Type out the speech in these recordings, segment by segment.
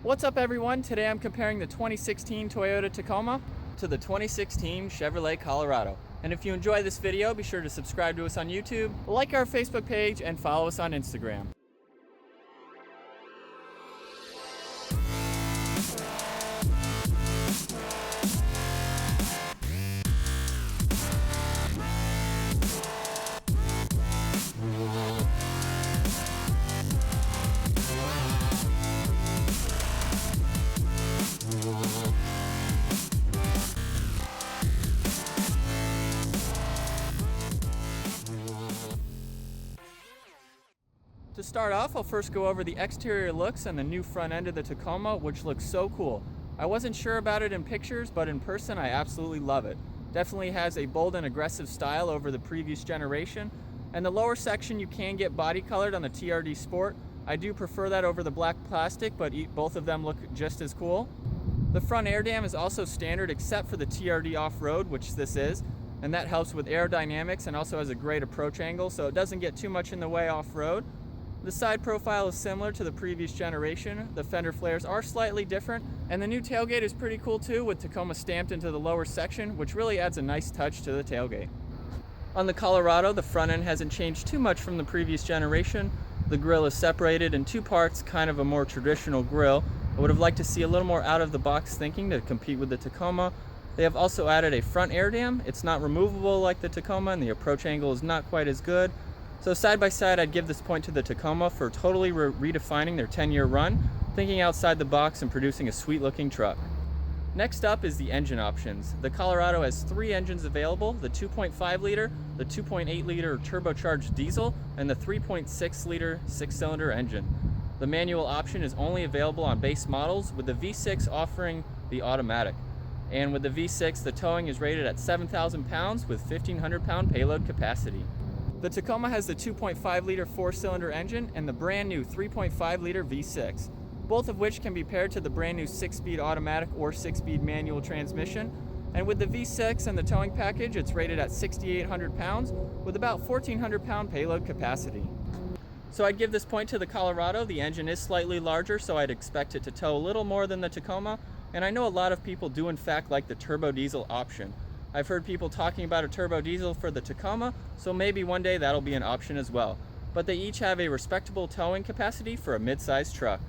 What's up everyone? Today I'm comparing the 2016 Toyota Tacoma to the 2016 Chevrolet Colorado. And if you enjoy this video, be sure to subscribe to us on YouTube, like our Facebook page, and follow us on Instagram. To start off, I'll first go over the exterior looks and the new front end of the Tacoma, which looks so cool. I wasn't sure about it in pictures, but in person I absolutely love it. Definitely has a bold and aggressive style over the previous generation. And the lower section you can get body colored on the TRD Sport. I do prefer that over the black plastic, but both of them look just as cool. The front air dam is also standard except for the TRD Offroad, which this is, and that helps with aerodynamics and also has a great approach angle, so it doesn't get too much in the way off-road. The side profile is similar to the previous generation. The fender flares are slightly different, and the new tailgate is pretty cool too, with Tacoma stamped into the lower section, which really adds a nice touch to the tailgate. On the Colorado, the front end hasn't changed too much from the previous generation. The grille is separated in two parts, kind of a more traditional grille. I would have liked to see a little more out-of-the-box thinking to compete with the Tacoma. They have also added a front air dam. It's not removable like the Tacoma, and the approach angle is not quite as good. So side by side, I'd give this point to the Tacoma for totally redefining their 10-year run, thinking outside the box and producing a sweet looking truck. Next up is the engine options. The Colorado has three engines available: the 2.5 liter, the 2.8 liter turbocharged diesel, and the 3.6 liter 6-cylinder engine. The manual option is only available on base models, with the V6 offering the automatic. And with the V6, the towing is rated at 7,000 pounds with 1,500 pound payload capacity. The Tacoma has the 2.5 liter 4-cylinder engine and the brand new 3.5 liter V6, both of which can be paired to the brand new 6-speed automatic or 6-speed manual transmission. And with the V6 and the towing package, it's rated at 6,800 pounds with about 1,400 pound payload capacity. So I'd give this point to the Colorado. The engine is slightly larger, so I'd expect it to tow a little more than the Tacoma. And I know a lot of people do in fact like the turbo diesel option. I've heard people talking about a turbo diesel for the Tacoma, so maybe one day that'll be an option as well. But they each have a respectable towing capacity for a mid-sized truck.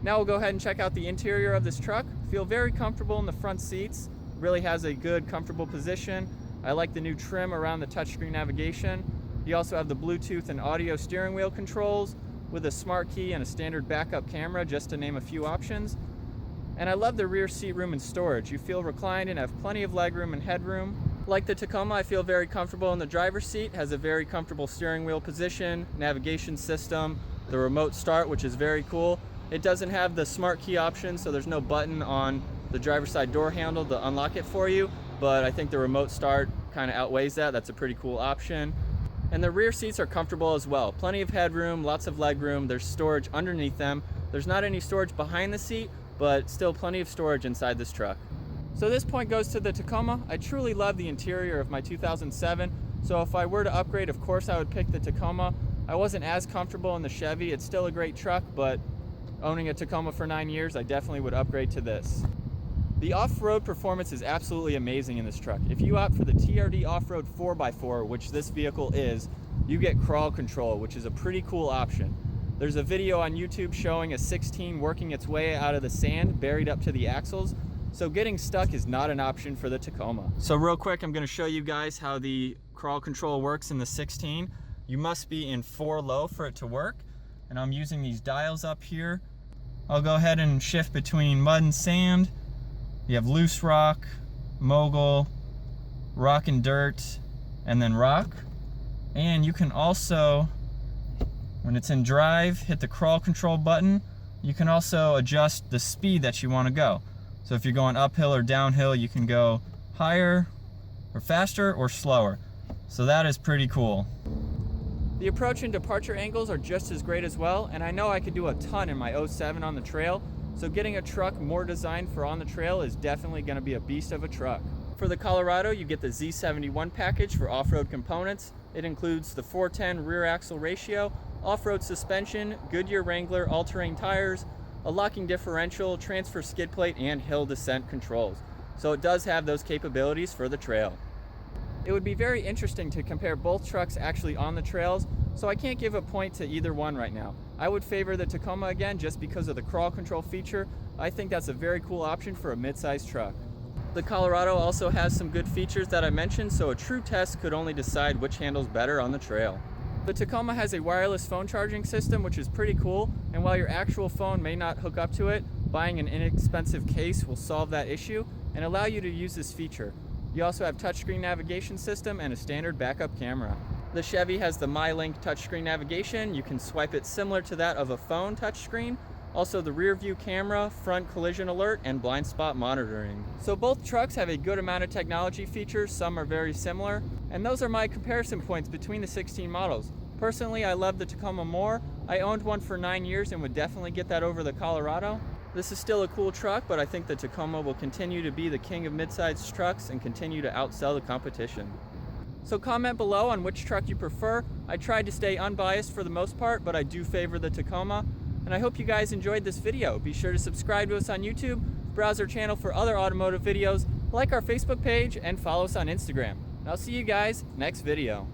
Now we'll go ahead and check out the interior of this truck. Feel very comfortable in the front seats. Really has a good, comfortable position. I like the new trim around the touchscreen navigation. You also have the Bluetooth and audio steering wheel controls with a smart key and a standard backup camera, just to name a few options. And I love the rear seat room and storage. You feel reclined and have plenty of legroom and headroom. Like the Tacoma, I feel very comfortable in the driver's seat. Has a very comfortable steering wheel position, navigation system, the remote start, which is very cool. It doesn't have the smart key option, so there's no button on the driver's side door handle to unlock it for you, but I think the remote start kind of outweighs that. That's a pretty cool option. And the rear seats are comfortable as well. Plenty of headroom, lots of legroom. There's storage underneath them. There's not any storage behind the seat, but still plenty of storage inside this truck. So this point goes to the Tacoma. I truly love the interior of my 2007, so if I were to upgrade, of course I would pick the Tacoma. I wasn't as comfortable in the Chevy. It's still a great truck, but owning a Tacoma for 9 years, I definitely would upgrade to this. The off-road performance is absolutely amazing in this truck. If you opt for the TRD Offroad 4x4, which this vehicle is, you get crawl control, which is a pretty cool option. There's a video on YouTube showing a 16 working its way out of the sand, buried up to the axles, so getting stuck is not an option for the Tacoma. So real quick, I'm going to show you guys how the crawl control works in the 16. You must be in 4 low for it to work, and I'm using these dials up here. I'll go ahead and shift between mud and sand. You have loose rock, mogul, rock and dirt, and then rock. And you can also, when it's in drive, hit the crawl control button. You can also adjust the speed that you want to go. So if you're going uphill or downhill, you can go higher or faster or slower. So that is pretty cool. The approach and departure angles are just as great as well, and I know I could do a ton in my 07 on the trail, so getting a truck more designed for on the trail is definitely going to be a beast of a truck. For the Colorado, you get the Z71 package for off-road components. It includes the 410 rear axle ratio, off-road suspension, Goodyear Wrangler all-terrain tires, a locking differential, transfer skid plate, and hill descent controls. So it does have those capabilities for the trail. It would be very interesting to compare both trucks actually on the trails, so I can't give a point to either one right now. I would favor the Tacoma again just because of the crawl control feature. I think that's a very cool option for a mid-sized truck. The Colorado also has some good features that I mentioned, so a true test could only decide which handles better on the trail. The Tacoma has a wireless phone charging system, which is pretty cool, and while your actual phone may not hook up to it, buying an inexpensive case will solve that issue and allow you to use this feature. You also have touchscreen navigation system and a standard backup camera. The Chevy has the MyLink touchscreen navigation. You can swipe it similar to that of a phone touchscreen. Also the rear view camera, front collision alert, and blind spot monitoring. So both trucks have a good amount of technology features, some are very similar, and those are my comparison points between the 16 models. Personally, I love the Tacoma more. I owned one for 9 years and would definitely get that over the Colorado. This is still a cool truck, but I think the Tacoma will continue to be the king of mid-sized trucks and continue to outsell the competition. So comment below on which truck you prefer. I tried to stay unbiased for the most part, but I do favor the Tacoma. And I hope you guys enjoyed this video. Be sure to subscribe to us on YouTube, browse our channel for other automotive videos, like our Facebook page, and follow us on Instagram. And I'll see you guys next video.